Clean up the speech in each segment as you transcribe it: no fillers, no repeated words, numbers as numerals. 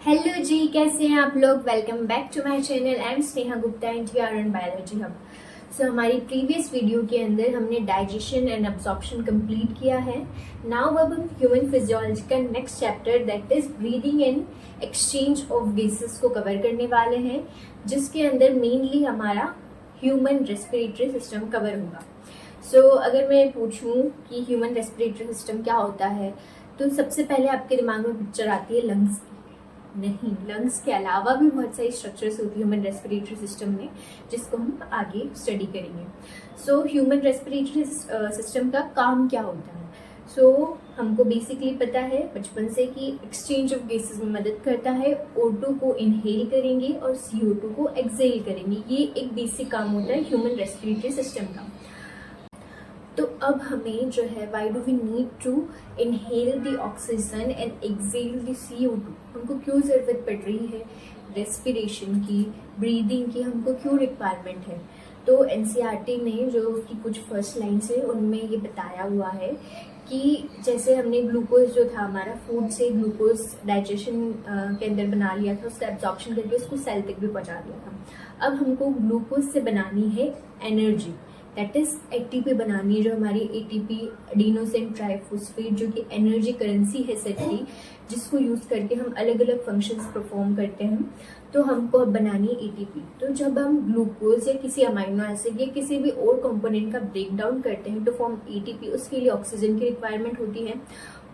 Hello जी, कैसे हैं आप लोग। Welcome back to my channel. I am Sneha Gupta and you are on biology hub. So हमारी प्रीवियस वीडियो के अंदर हमने डाइजेशन एंड अब्जॉर्प्शन कंप्लीट किया है। नाउ अब हम ह्यूमन फिजियोलॉजी का next chapter that is breathing and exchange of gases को कवर करने वाले हैं, जिसके अंदर मेनली हमारा ह्यूमन रेस्पिरेटरी सिस्टम कवर होगा। सो अगर मैं पूछूं कि ह्यूमन रेस्पिरेटरी सिस्टम क्या होता है, तो सबसे पहले आपके दिमाग में पिक्चर आती है लंग्स की। नहीं, लंग्स के अलावा भी बहुत सारी स्ट्रक्चर्स होती है ह्यूमन रेस्पिरेटरी सिस्टम में, जिसको हम आगे स्टडी करेंगे। सो ह्यूमन रेस्पिरेटरी सिस्टम का काम क्या होता है। सो हमको बेसिकली पता है बचपन से कि एक्सचेंज ऑफ गैसेस में मदद करता है। O2 को इनहेल करेंगे और CO2 को एक्सहेल करेंगे। ये एक बेसिक काम होता है ह्यूमन रेस्पिरेटरी सिस्टम का। तो अब हमें जो है why do we need to inhale the oxygen and exhale the CO2, हमको क्यों ज़रूरत पड़ रही है रेस्पिरेशन की, ब्रीदिंग की, हमको क्यों रिक्वायरमेंट है। तो NCERT ने जो उसकी कुछ फर्स्ट लाइन्स है उनमें ये बताया हुआ है कि जैसे हमने ग्लूकोज जो था हमारा फूड से ग्लूकोज डाइजेशन के अंदर बना लिया था, उसका एब्जॉर्प्शन करके उसको सेल तक भी पहुंचा दिया था। अब हमको ग्लूकोज से बनानी है एनर्जी, दैट इज ATP बनानी है, जो हमारी ATP एडिनोसिन ट्राइफॉस्फेट, जो कि एनर्जी करेंसी है सेल की, जिसको यूज करके हम अलग अलग फंक्शंस परफॉर्म करते हैं। तो हमको अब बनानी है ATP। तो जब हम ग्लूकोज या किसी अमाइनो एसिड या किसी भी और कंपोनेंट का ब्रेक डाउन करते हैं तो फॉर्म ATP, उसके लिए ऑक्सीजन की रिक्वायरमेंट होती है।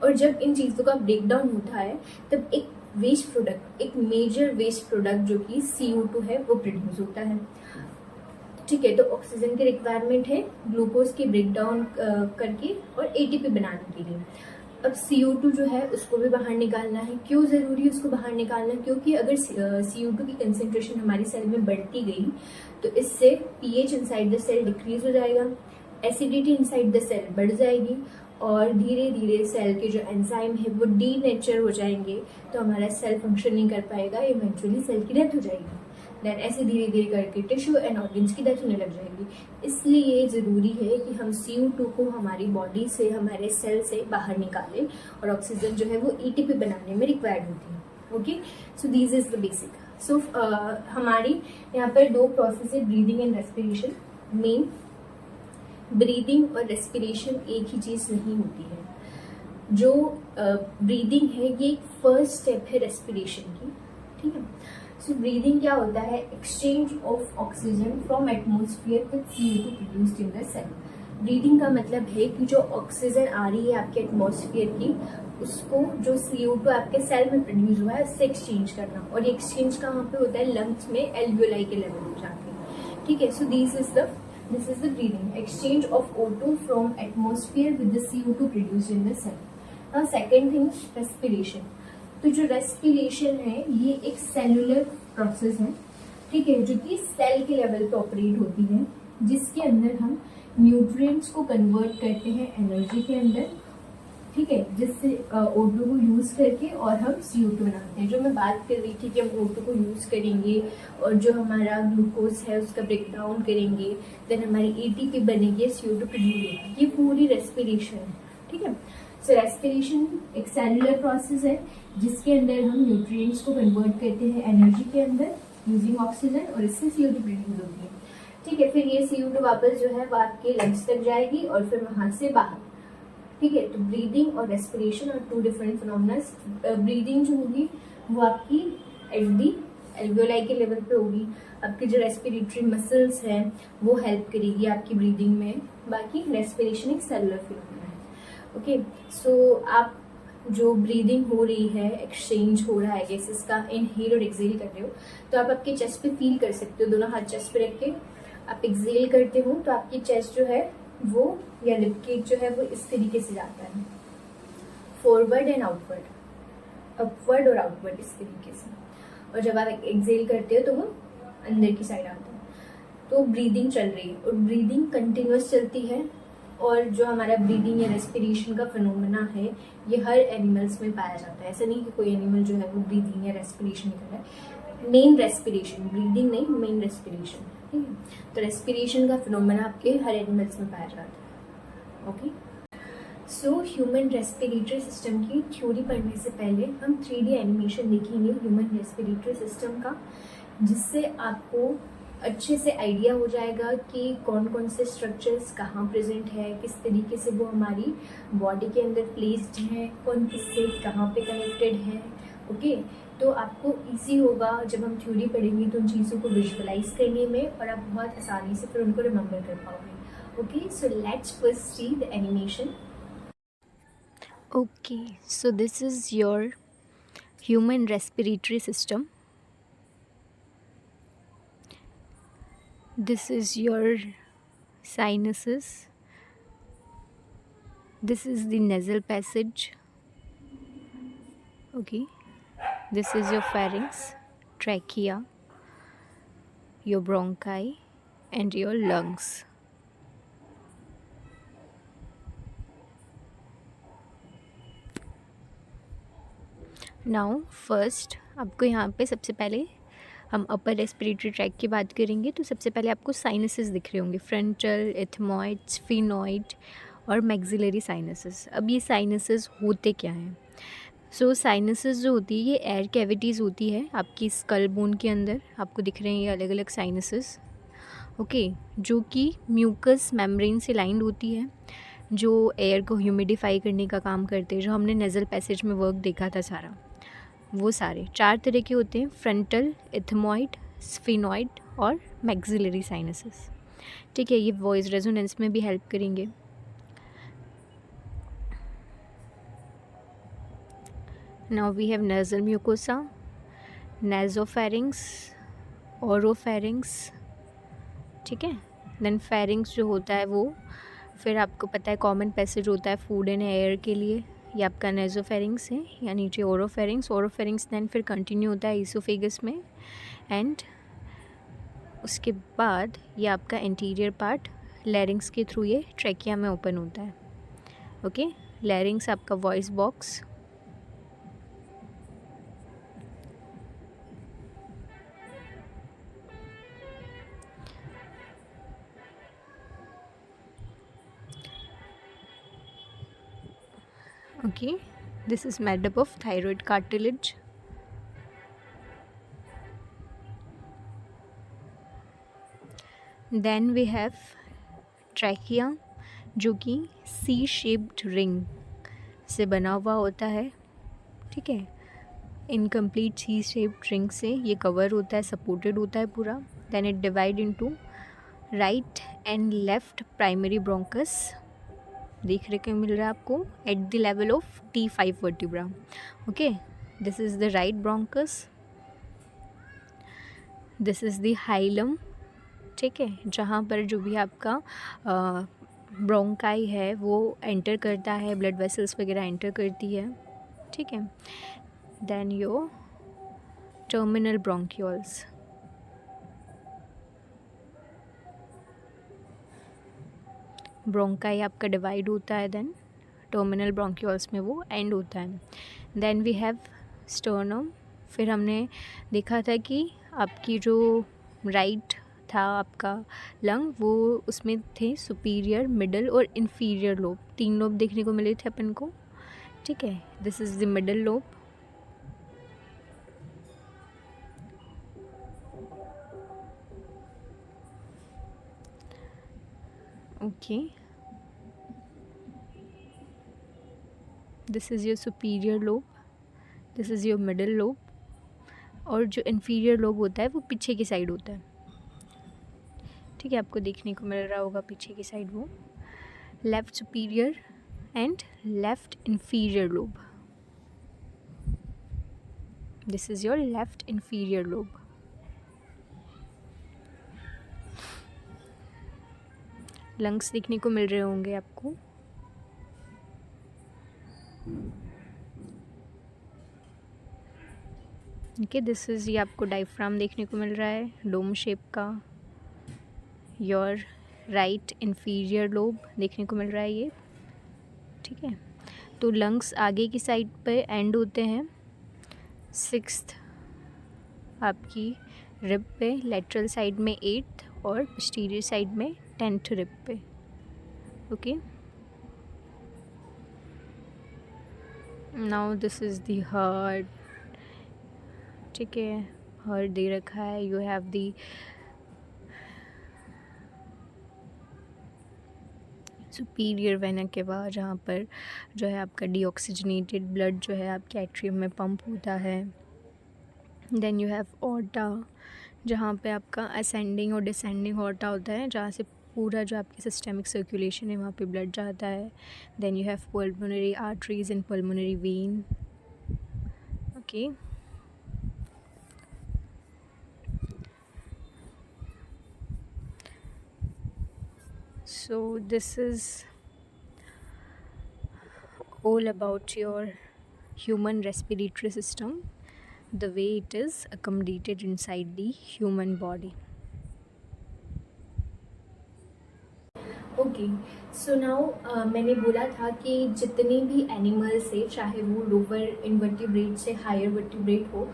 और जब इन चीजों का ब्रेक डाउन होता है तब एक वेस्ट प्रोडक्ट, एक मेजर वेस्ट प्रोडक्ट जो कि CO2 है, वो प्रोड्यूस होता है। ठीक है, तो ऑक्सीजन की रिक्वायरमेंट है ग्लूकोज की ब्रेक डाउन करके और ATP बनाने के लिए। अब CO2 जो है उसको भी बाहर निकालना है। क्यों जरूरी है उसको बाहर निकालना, क्योंकि अगर CO2 की कंसेंट्रेशन हमारी सेल में बढ़ती गई तो इससे pH inside the cell decrease हो जाएगा, एसिडिटी इनसाइड द सेल बढ़ जाएगी और धीरे धीरे सेल के जो एंजाइम है वो डीनेचर हो जाएंगे, तो हमारा सेल फंक्शन नहीं कर पाएगा, इवेंचुअली सेल की डेथ हो जाएगी। देन ऐसे धीरे धीरे करके टिश्यू एंड ऑर्गन्स की डेथ होने लग जाएगी। इसलिए जरूरी है कि हम CO2 को हमारी बॉडी से, हमारे सेल से बाहर निकालें और ऑक्सीजन जो है वो ATP बनाने में रिक्वायर्ड होती है। Okay, so this is the basic. So हमारी यहाँ पर दो प्रोसेस है, breathing and respiration. Main breathing और रेस्पिरेशन एक ही चीज नहीं होती है। जो ब्रीदिंग है ये एक फर्स्ट स्टेप है रेस्पिरेशन की। ठीक है, सो ब्रीदिंग क्या होता है, exchange of oxygen from atmosphere with CO2 produced in the cell. Breathing का मतलब है कि जो ऑक्सीजन आ रही है आपके एटमोस्फियर की, उसको जो CO2 आपके सेल में प्रोड्यूस हुआ है उससे एक्सचेंज करना। और ये एक्सचेंज कहाँ पे होता है, लंग्स में एल्वियोलाई के लेवल पे जाके। ठीक है, so this is the breathing, exchange of O2 from atmosphere with the CO2 produced in the cell. Now second thing respiration. तो जो रेस्पिरेशन है ये एक सेलुलर प्रोसेस है, ठीक है, जो कि सेल के लेवल पे ऑपरेट होती है, जिसके अंदर हम न्यूट्रिएंट्स को कन्वर्ट करते हैं एनर्जी के अंदर। ठीक है, जिससे O2 को यूज करके और हम CO2 बनाते हैं। जो मैं बात कर रही थी कि हम O2 को यूज करेंगे और जो हमारा ग्लूकोज है उसका ब्रेक डाउन करेंगे, देन हमारी ATP बनेगी, CO2 प्रोड्यूस होगा, ये पूरी रेस्पिरेशन है। ठीक है, सो रेस्पिरेशन एक सेलुलर प्रोसेस है जिसके अंदर हम न्यूट्रिएंट्स को कन्वर्ट करते हैं एनर्जी के अंदर यूजिंग ऑक्सीजन और इससे CO2 प्रोड्यूस होती है। ठीक है, फिर ये CO2 वापस जो है वो आपके लंग्स तक जाएगी और फिर वहां से बाहर। ठीक है, तो ब्रीदिंग और रेस्पिरेशन और टू डिफरेंट फिनोमेना। ब्रीदिंग जो होगी वो आपकी एट दी एल्वियोलाई के लेवल पे होगी। आपकी जो रेस्पिरेटरी मसल्स हैं वो हेल्प करेगी आपकी ब्रीदिंग में। बाकी रेस्पिरेशन एक सेलुलर फिनोमेना है। ओके, सो आप जो ब्रीदिंग हो रही है, एक्सचेंज हो रहा है गैसेस का, इनहेल और एक्सहेल कर रहे हो, तो आप आपके चेस्ट पे फील कर सकते हो। दोनों हाथ चेस्ट पे रख के आप एक्सहेल करते हो तो आपकी चेस्ट जो है वो या लिप केक जो है वो इस तरीके से जाता है, फॉरवर्ड एंड आउटवर्ड, अपवर्ड और आउटवर्ड, इस तरीके से। और जब आप एक्सहेल करते हो तो वो अंदर की साइड आता है। तो ब्रीदिंग चल रही है और ब्रीदिंग कंटिन्यूअस चलती है। और जो हमारा ब्रीदिंग या रेस्पिरेशन का फिनोमेना है ये हर एनिमल्स में पाया जाता है। ऐसा नहीं कि कोई एनिमल जो है वो ब्रीदिंग या रेस्पिरेशन कर रहा है। मेन रेस्पिरेशन, ब्रीदिंग नहीं, मेन रेस्पिरेशन। ठीक है, तो रेस्पिरेशन का फिनोमेना आपके हर एनिमल्स में पाया जाता है। Okay, so human respiratory system की थ्योरी पढ़ने से पहले हम 3D एनिमेशन देखेंगे ह्यूमन रेस्पिरेटरी सिस्टम का, जिससे आपको अच्छे से आइडिया हो जाएगा कि कौन कौन से स्ट्रक्चर्स कहाँ प्रेजेंट है, किस तरीके से वो हमारी बॉडी के अंदर प्लेस्ड हैं, कौन किससे कहाँ पे कनेक्टेड है। ओके, तो आपको इजी होगा जब हम थ्योरी पढ़ेंगे तो उन चीज़ों को विजुअलाइज करने में, और आप बहुत आसानी से फिर उनको रिमेंबर कर पाओगे। Okay, so let's first see the animation. Okay, so this is your human respiratory system. This is your sinuses. This is the nasal passage. Okay, this is your pharynx, trachea, your bronchi, and your lungs. Now first आपको यहाँ पे सबसे पहले हम upper respiratory tract की बात करेंगे, तो सबसे पहले आपको साइनसेस दिख रहे होंगे, फ्रंटल, एथमॉइड, स्फिनॉइड और मैक्सिलरी साइनसेस। अब ये साइनसेस होते क्या हैं? सो साइनसेस जो होती है ये एयर कैविटीज़ होती है आपकी स्कल बोन के अंदर, आपको दिख रहे हैं ये अलग अलग साइनसेस। ओके, जो कि म्यूकस मेम्ब्रेन से लाइंड होती है, जो एयर को ह्यूमिडिफाई करने का काम करते हैं, जो हमने नेज़ल पैसेज में वर्क देखा था सारा, वो सारे 4 तरह के होते हैं, फ्रंटल, एथमॉइड, स्फिनॉइड और मैक्सिलरी साइनसेस। ठीक है, ये वॉइस रेजोनेंस में भी हेल्प करेंगे। Now we have nasal mucosa, nasopharynx, oropharynx. ठीक है, देन फेरिंग्स जो होता है वो, फिर आपको पता है कॉमन पैसेज होता है फूड एंड एयर के लिए, ये आपका नेज़ोफेरिंग्स है, या नीचे ओरोफेरिंग्स देन फिर कंटिन्यू होता है ईसोफेगस में, एंड उसके बाद ये आपका एंटीरियर पार्ट लैरिंग्स के थ्रू ये ट्रैकिया में ओपन होता है। ओके, लैरिंग्स आपका voice box, okay, this is made up of thyroid cartilage. Then we have trachea, जो कि सी शेप्ड रिंग से बना हुआ होता है। ठीक है, इनकम्प्लीट सी शेप्ड रिंग से ये कवर होता है, सपोर्टेड होता है पूरा। Then it divide into right and left primary bronchus, देख रहे के मिल रहा है आपको, at the level of T5 vertebra. Okay, this is the right bronchus, this is the hilum. ठीक है, जहाँ पर जो भी आपका ब्रोंकाई है वो एंटर करता है, ब्लड वेसल्स वगैरह एंटर करती है। ठीक है, then your terminal bronchioles, bronchi आपका डिवाइड होता है, देन टर्मिनल ब्रोंक्यूल्स में वो एंड होता है। देन वी हैव स्टर्नम, फिर हमने देखा था कि आपकी जो राइट था आपका लंग, वो उसमें थे सुपीरियर, मिडल और इन्फीरियर लोब, 3 लोब देखने को मिले थे अपन को। ठीक है, this is the middle lobe. Okay, this is your superior lobe, this is your middle lobe, और जो इन्फीरियर लोब होता है वो पीछे की साइड होता है। ठीक है, आपको देखने को मिल रहा होगा पीछे की साइड वो left superior and left inferior lobe, this is your left inferior lobe. Lungs देखने को मिल रहे होंगे आपको। ओके, दिस इज़, ये आपको डायफ्राम देखने को मिल रहा है डोम शेप का, योर राइट इन्फीरियर लोब देखने को मिल रहा है ये। ठीक है, तो लंग्स आगे की साइड पे एंड होते हैं 6th आपकी रिब पे, लेटरल साइड में 8th और पोस्टीरियर साइड में 10th रिब पे। Okay, now this is the heart, ठीक है, हार्ट दे रखा है। You have the superior vena cava, जहाँ पर जो है आपका डीऑक्सीजनेटेड ब्लड जो है आपके एट्रियम में पंप होता है। देन यू हैव ऑर्टा, जहाँ पे आपका असेंडिंग और डिसेंडिंग ऑर्टा होता है, जहाँ से पूरा जो आपकी सिस्टेमिक सर्कुलेशन है वहाँ पे ब्लड जाता है। Then you have pulmonary arteries and pulmonary vein, okay. So this is all about your human respiratory system, the way it is accommodated inside the human body. Okay, so now मैंने बोला था कि जितने भी animals है, चाहे वो lower invertebrate से हायर वर्टिब्रेट हो,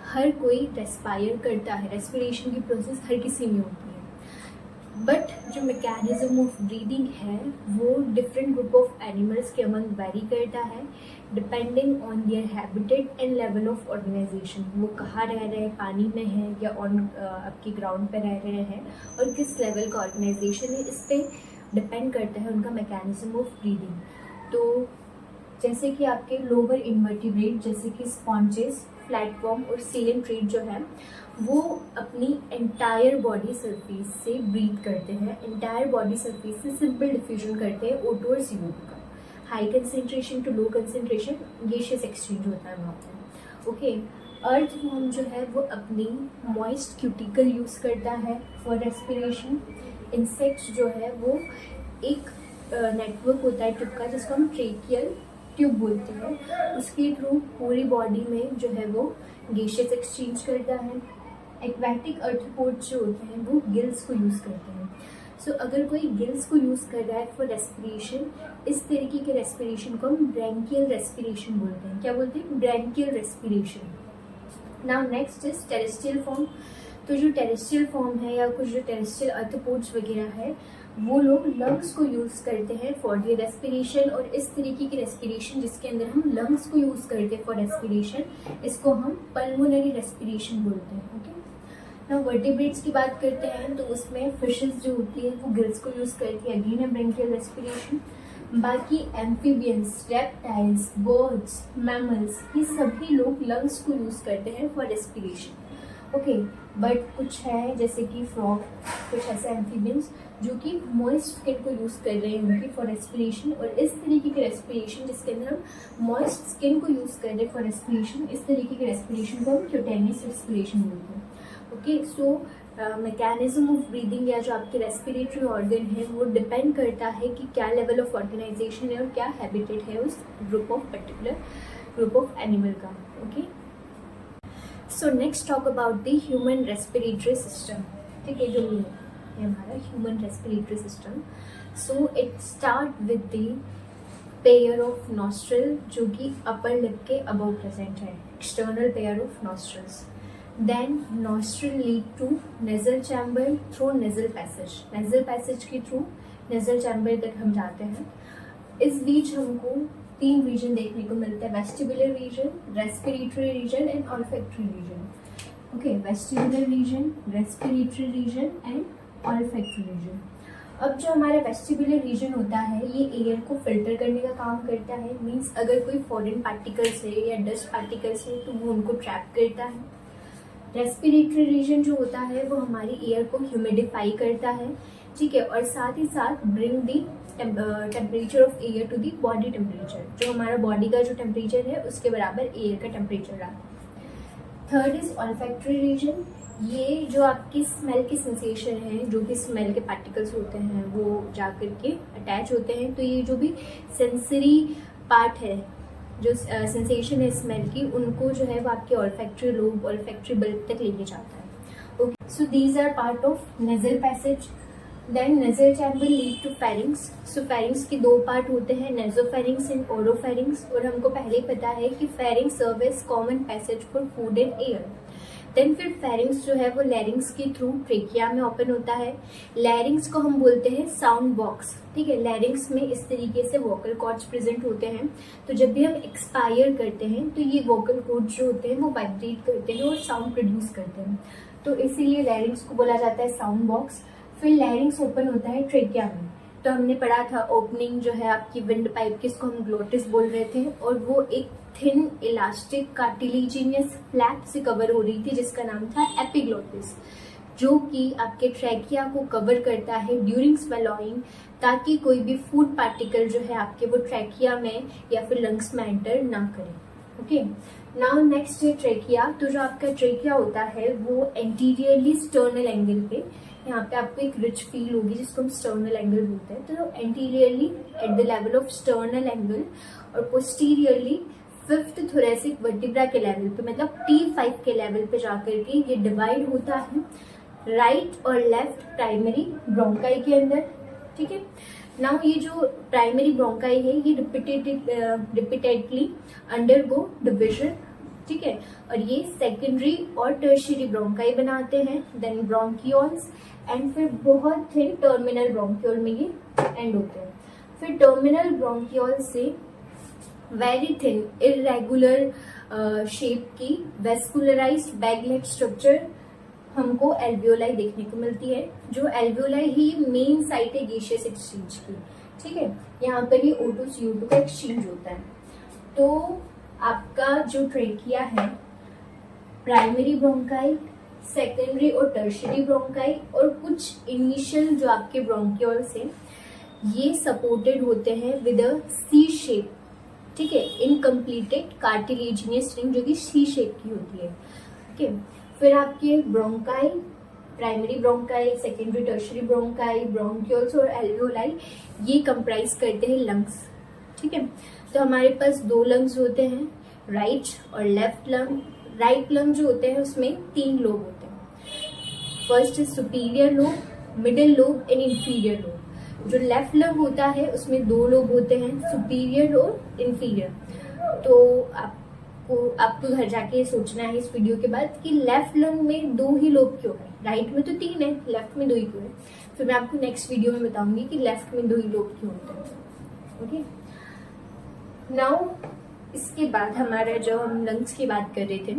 हर कोई रेस्पायर करता है। रेस्पिरेशन की प्रोसेस हर किसी में होती है, बट जो मैकेनिज्म ऑफ ब्रीदिंग है वो डिफरेंट ग्रुप ऑफ एनिमल्स के अमंग वेरी करता है, depending on their habitat and level of organisation. वो कहाँ रह रहे हैं, पानी में है या ऑन आपकी ग्राउंड पे रह रहे हैं, और किस लेवल का ऑर्गेनाइजेशन है, इस पर डिपेंड करता है उनका मैकेनिज्म ऑफ ब्रीदिंग। तो जैसे कि आपके लोअर इनवर्टिब्रेट जैसे कि स्पॉन्जेस, फ्लैटफॉर्म और सीलेंट्रेट जो है वो अपनी एंटायर बॉडी सरफेस से ब्रीथ करते हैं। एंटायर बॉडी सरफेस से सिंपल डिफ्यूजन करते हैं O2 और CO2 का। High concentration to low concentration gaseous exchange होता है वहाँ पर, ओके। अर्थ फॉर्म जो है वो अपनी मॉइस्ट क्यूटिकल यूज़ करता है फॉर रेस्पिरेशन। इंसेक्ट्स जो है वो एक नेटवर्क होता है ट्यूब का, जिसको हम ट्रेकियल ट्यूब बोलते हैं, उसके थ्रू पूरी बॉडी में जो है वो गैसियस एक्सचेंज करता है। एक्वेटिक आर्थ्रोपोड्स जो होते हैं वो गिल्स को यूज़ करते हैं। सो अगर कोई गिल्स को यूज़ कर रहा है फॉर रेस्पिरेशन, इस तरीके के रेस्पिरेशन को हम ब्रैंकियल रेस्पिरेशन बोलते हैं। क्या बोलते हैं? Branchial respiration. Now next is terrestrial form. तो जो टेरेस्ट्रियल फॉर्म है या कुछ जो टेरेस्ट्रियल आर्थ्रोपोड्स वगैरह है, वो लोग लंग्स को यूज़ करते हैं फॉर दी रेस्पिरेशन, और इस तरीके की रेस्पिरेशन जिसके अंदर हम लंग्स को यूज़ करते हैं फॉर रेस्पिरेशन, इसको हम पल्मोनरी रेस्पिरेशन बोलते हैं, ओके। नाउ वर्टिब्रेट्स की बात करते हैं तो उसमें फिशेस जो होती है वो गिल्स को यूज़ करती है, अगेन है ब्रैंकियल रेस्पिरेशन। बाकी एम्फीबियंस, रेप्टाइल्स, बर्ड्स, मैमल्स, ये सभी लोग लंग्स को यूज़ करते हैं फॉर रेस्पिरेशन, ओके। बट कुछ है जैसे कि फ्रॉग, कुछ ऐसे एम्फीबियंस जो कि मॉइस्ट स्किन को यूज़ कर रहे होंगे फॉर रेस्पिरेशन, और इस तरीके की रेस्पिरेशन जिसके अंदर हम मॉइस्ट स्किन को यूज़ कर रहे हैं फॉर रेस्पिरेशन, इस तरीके की रेस्पिरेशन को हम क्यूटेनियस रेस्पिरेशन बोलते हैं, okay. So mechanism of breathing या जो आपके रेस्पिरेटरी ऑर्गन है वो डिपेंड करता है कि क्या लेवल ऑफ ऑर्गेनाइजेशन है और क्या हैबिटेट है उस group of particular group of animal का, okay. So next talk about the human respiratory system, ठीक है, जो है हमारा human respiratory system. So it start with the pair of nostril, जो कि अपर लिप के अबव प्रेजेंट है, external pair of nostrils. Then nostril lead to nasal chamber through nasal passage, nasal passage के थ्रू नेजल चैम्बर तक हम जाते हैं। इस बीच हमको 3 रीजन देखने को मिलता है, vestibular region, respiratory region and olfactory region, okay. Vestibular region, respiratory region and olfactory region. अब जो हमारा वेस्टिबुलर रीजन होता है ये एयर को फिल्टर करने का काम करता है, मीन्स अगर कोई फॉरेन पार्टिकल्स है या डस्ट पार्टिकल्स है तो वो उनको ट्रैप करता है। रेस्पिरेटरी रीजन जो होता है वो हमारी एयर को ह्यूमिडिफाई करता है, ठीक है, और साथ ही साथ bring the temperature of air to the body temperature, जो हमारा बॉडी का जो टेम्परेचर है उसके बराबर एयर का टेम्परेचर रहा। Third is olfactory region. ये जो आपकी स्मेल की सेंसेशन है, जो कि स्मेल के पार्टिकल्स होते हैं वो जाकर के अटैच होते हैं, तो ये जो भी सेंसरी पार्ट है, जो सेंसेशन है स्मेल की, उनको जो है वो आपके ऑल्फैक्टरी लोब, ऑल्फैक्टरी बल्ब तक लेके जाता है, okay. So these are part of nasal passage. Then nasal chamber lead to pharynx. So pharynx के 2 पार्ट होते हैं, नेजोफेरिंग्स एंड ओरोफेरिंग्स, और हमको पहले ही पता है कि pharynx serve as common passage for food and air. Then फिर फेरिंग्स जो है वो लैरिंग्स के थ्रू ट्रेकिया में ओपन होता है। लैरिंग्स को हम बोलते हैं साउंड बॉक्स, ठीक है। लैरिंग्स में इस तरीके से वोकल कॉर्ड्स प्रेजेंट होते हैं, तो जब भी हम एक्सपायर करते हैं तो ये वोकल कॉर्ड्स जो होते हैं वो वाइब्रेट करते हैं और साउंड प्रोड्यूस करते हैं, तो इसीलिए लैरिंग्स को बोला जाता है साउंड बॉक्स। फिर लैरिंग्स ओपन होता है ट्रेकिया में, तो हमने पढ़ा था ओपनिंग जो है आपकी विंड पाइप की, इसको हम ग्लोटिस बोल रहे थे, और वो एक थिन इलास्टिक कार्टिलेजिनियस फ्लैप से कवर हो रही थी जिसका नाम था एपिग्लोटिस, जो कि आपके ट्रैकिया को कवर करता है ड्यूरिंग स्वेलोइंग, ताकि कोई भी फूड पार्टिकल जो है आपके वो ट्रैकिया में या फिर लंग्स में एंटर ना करे। ओके, नाउ नेक्स्ट है ट्रेकिया। तो जो आपका ट्रेकिया होता है वो एंटीरियरली स्टर्नल एंगल पे, यहाँ पे आपको एक रिच फील होगी जिसको हम स्टर्नल एंगल बोलते हैं, तो anteriorly eight the level of sternal angle और पोस्टीरियरली फिफ्थ थोरेसिक वर्टिब्रा के लेवल पे, मतलब T5 के लेवल पे जाकर के ये डिवाइड होता है राइट और लेफ्ट प्राइमरी ब्रोंकाई के अंदर, ठीक है। नाउ ये जो प्राइमरी ब्रोंकाई है ये रिपीटेडली अंडरगो डिविजन, ठीक है, और ये सेकेंडरी और टर्शियरी ब्रोंकाई बनाते हैं, देन ब्रोंकियोल्स, एंड फिर बहुत थिन टर्मिनल ब्रोंकियोल में ये एंड होते हैं। फिर टर्मिनल ब्रोंकियोल से वेरी थिन इरेगुलर शेप की वेस्कुलराइज्ड बैगलेट स्ट्रक्चर हमको एल्वियोलाई देखने को मिलती है, जो एल्वियोलाई ही मेन साइट है गैसियस एक्सचेंज की, ठीक है। यहाँ पर ही O2 CO2 का एक्सचेंज होता है। तो आपका जो ट्रेकिया है प्राइमरी ब्रोंकाई, सेकेंडरी और टर्शियरी ब्रोंकाई और कुछ इनिशियल जो आपके ब्रोंकियोल्स हैं ये सपोर्टेड होते हैं विद अ सी शेप, ठीक है, इनकम्प्लीटेड कार्टिलेजिनियस रिंग जो कि सी शेप की होती है, ठीक है। फिर आपके bronchi, primary bronchi, secondary tertiary bronchi, bronchioles और एल्वियोलाई ये कंप्राइज करते हैं लंग्स, ठीक है। तो हमारे पास दो लंग्स होते हैं, राइट और लेफ्ट लंग। राइट लंग जो होते हैं उसमें 3 लोब होते हैं, first is superior lobe, middle lobe and inferior lobe. जो लेफ्ट लंग होता है उसमें 2 लोब होते हैं, सुपीरियर और इंफीरियर। तो आपको घर जाके सोचना है इस वीडियो के बाद कि लेफ्ट लंग में 2 ही लोब क्यों है, राइट में तो 3 है, लेफ्ट में 2 ही क्यों है। फिर मैं आपको नेक्स्ट वीडियो में बताऊंगी कि लेफ्ट में 2 ही लोब क्यों होते हैं। ओके, नाउ इसके बाद हमारा जो हम लंग्स की बात कर रहे थे,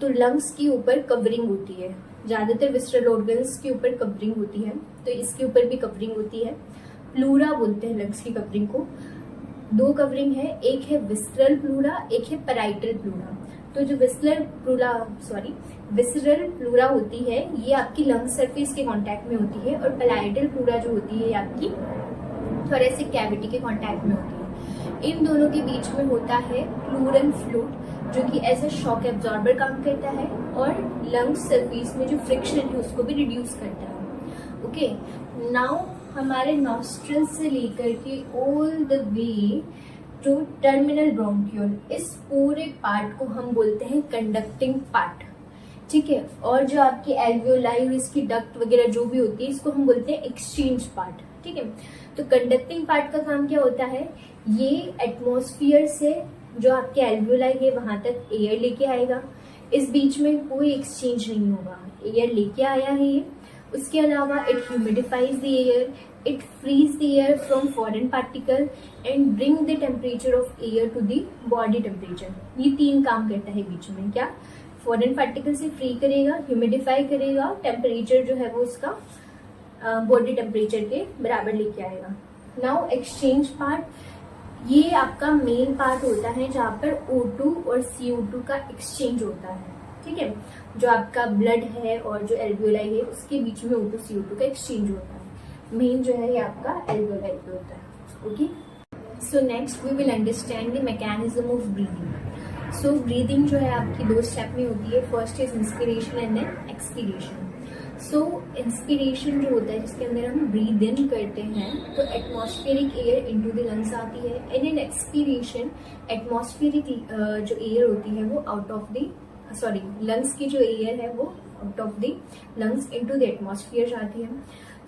तो लंग्स के ऊपर कवरिंग होती है, ज्यादातर विस्ट्रल ऑर्गन्स के ऊपर कवरिंग होती है, तो इसके ऊपर भी कवरिंग होती है। प्लूरा बोलते हैं लंग्स की कवरिंग को। 2 कवरिंग है, एक है विस्ट्रल प्लूरा, एक है पैराइटल प्लूरा। तो जो विस्रल प्लूरा होती है ये आपकी लंग सरफेस के कांटेक्ट में होती है, और पैराइटल प्लूरा जो होती है ये आपकी थोरेसिक कैविटी के कांटेक्ट में होती है। इन दोनों के बीच में होता है प्लूरल फ्लूइड जो कि एज ए शॉक एब्जॉर्बर काम करता है और लंग सरफेस में जो फ्रिक्शन है उसको भी रिड्यूस करता है। ओके, नाउ हमारे नॉस्ट्रल से लेकर के all the way to terminal bronchiole, इस पूरे पार्ट को हम बोलते हैं कंडक्टिंग पार्ट, ठीक है। और जो आपकी एल्वियोलाई और इसकी डक्ट वगैरह जो भी होती है इसको हम बोलते हैं एक्सचेंज पार्ट, ठीक है। तो कंडक्टिंग पार्ट का काम क्या होता है, ये एटमॉस्फेयर से जो आपके एल्वियोलाई है वहां तक एयर लेके आएगा, इस बीच में कोई एक्सचेंज नहीं होगा, एयर लेके आया है ये। उसके अलावा it humidifies the air, it frees the air from foreign particle and bring the temperature of air to the body temperature. ये 3 काम करता है बीच में, क्या, फॉरेन पार्टिकल से फ्री करेगा, ह्यूमिडिफाई करेगा, टेम्परेचर जो है वो उसका बॉडी टेम्परेचर के बराबर लेके आएगा। नाउ एक्सचेंज पार्ट, ये आपका मेन पार्ट होता है जहाँ पर O2 और CO2 का एक्सचेंज होता है, ठीक है। जो आपका ब्लड है और जो एल्वियोलाई है उसके बीच में O2 CO2 का एक्सचेंज होता है, मेन जो है ये आपका एल्वियोलाई पे होता है। Okay, so next we will understand the mechanism of breathing. So breathing जो है आपकी 2 स्टेप में होती है, first is inspiration and then expiration. So inspiration जो होता है जिसके अंदर हम ब्रीद इन करते हैं तो atmospheric air into the lungs आती है, एंड इन एक्सपीरेशन एटमॉस्फेरिक जो एयर होती है वो आउट ऑफ द लंग्स की जो एयर है वो out of the lungs into the atmosphere जाती है।